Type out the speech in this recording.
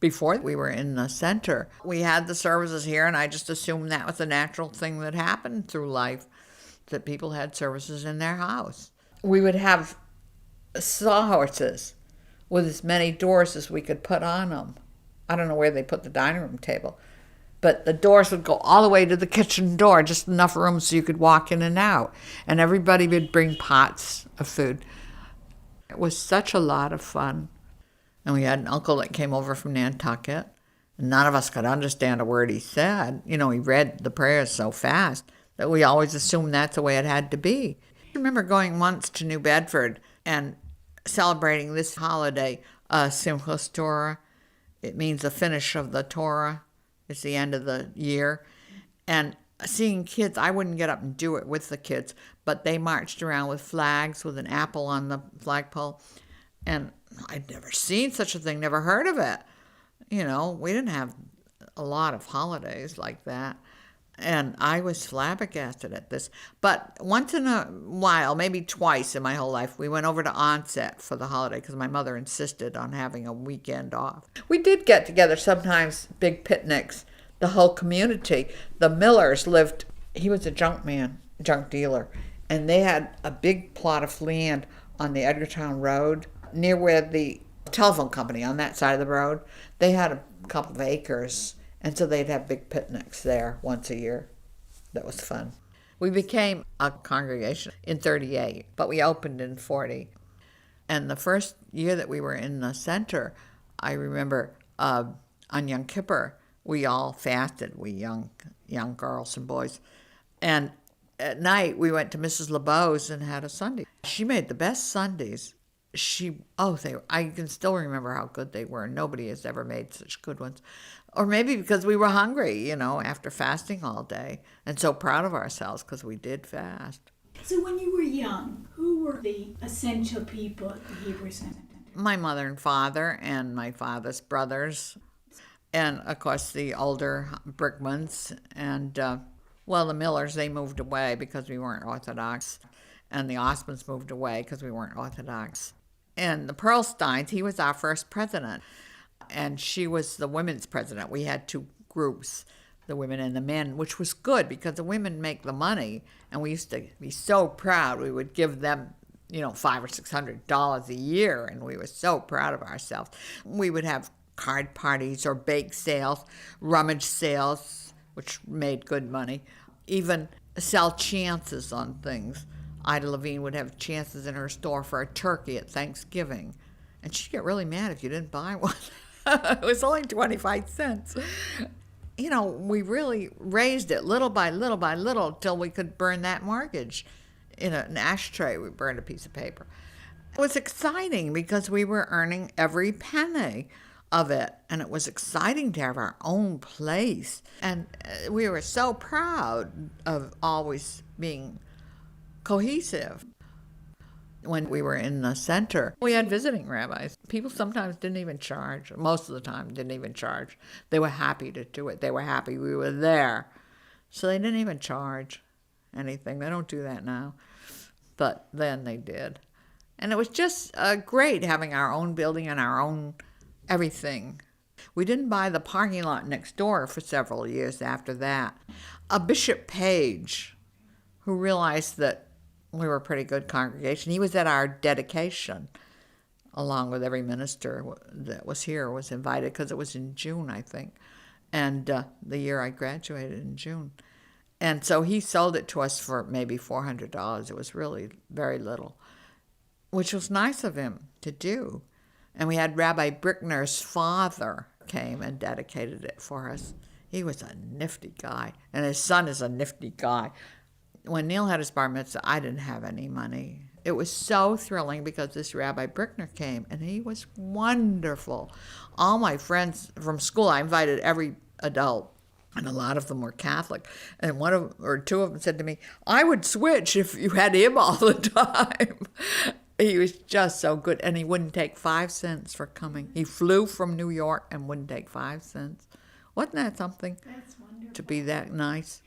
Before we were in the center, we had the services here, and I just assumed that was a natural thing that happened through life, that people had services in their house. We would have sawhorses with as many doors as we could put on them. I don't know where they put the dining room table, but the doors would go all the way to the kitchen door, just enough room so you could walk in and out. And everybody would bring pots of food. It was such a lot of fun. And we had an uncle that came over from Nantucket, and none of us could understand a word he said. You know, he read the prayers so fast that we always assumed that's the way it had to be. I remember going once to New Bedford and celebrating this holiday, Simchas Torah. It means the finish of the Torah. It's the end of the year. And seeing kids, I wouldn't get up and do it with the kids, but they marched around with flags with an apple on the flagpole. And I'd never seen such a thing, never heard of it. You know, we didn't have a lot of holidays like that. And I was flabbergasted at this. But once in a while, maybe twice in my whole life, we went over to Onset for the holiday because my mother insisted on having a weekend off. We did get together sometimes, big picnics, the whole community. The Millers lived, he was a junk dealer, and they had a big plot of land on the Edgartown Road near where the telephone company on that side of the road. They had a couple of acres. And so they'd have big picnics there once a year. That was fun. We became a congregation in 1938, but we opened in 1940. And the first year that we were in the center, I remember on Yom Kippur, we all fasted, we young girls and boys. And at night, we went to Mrs. LeBeau's and had a sundae. She made the best sundaes. I can still remember how good they were. Nobody has ever made such good ones. Or maybe because we were hungry, you know, after fasting all day, and so proud of ourselves because we did fast. So when you were young, who were the essential people at the Hebrew Center? My mother and father, and my father's brothers, and of course the older Brickmans, and the Millers, they moved away because we weren't Orthodox, and the Osmonds moved away because we weren't Orthodox. And the Pearlsteins, he was our first president, and she was the women's president. We had two groups, the women and the men, which was good because the women make the money, and we used to be so proud. We would give them, $500 or $600 a year, and we were so proud of ourselves. We would have card parties or bake sales, rummage sales, which made good money, even sell chances on things. Ida Levine would have chances in her store for a turkey at Thanksgiving, and she'd get really mad if you didn't buy one. It was only 25 cents. We really raised it little by little by little till we could burn that mortgage. In an ashtray, we burned a piece of paper. It was exciting because we were earning every penny of it, and it was exciting to have our own place. And we were so proud of always being cohesive. When we were in the center, we had visiting rabbis. People sometimes didn't even charge. Most of the time didn't even charge. They were happy to do it. They were happy we were there. So they didn't even charge anything. They don't do that now. But then they did. And it was just great having our own building and our own everything. We didn't buy the parking lot next door for several years after that. A Bishop Page, who realized that we were a pretty good congregation. He was at our dedication, along with every minister that was here was invited, because it was in June, I think, and the year I graduated in June. And so he sold it to us for maybe $400. It was really very little, which was nice of him to do. And we had Rabbi Brickner's father came and dedicated it for us. He was a nifty guy, and his son is a nifty guy. When Neil had his bar mitzvah, I didn't have any money. It was so thrilling because this Rabbi Brickner came, and he was wonderful. All my friends from school, I invited every adult, and a lot of them were Catholic. And one or two of them said to me, I would switch if you had him all the time. He was just so good, and he wouldn't take 5 cents for coming. He flew from New York and wouldn't take 5 cents. Wasn't that something? That's wonderful. To be that nice?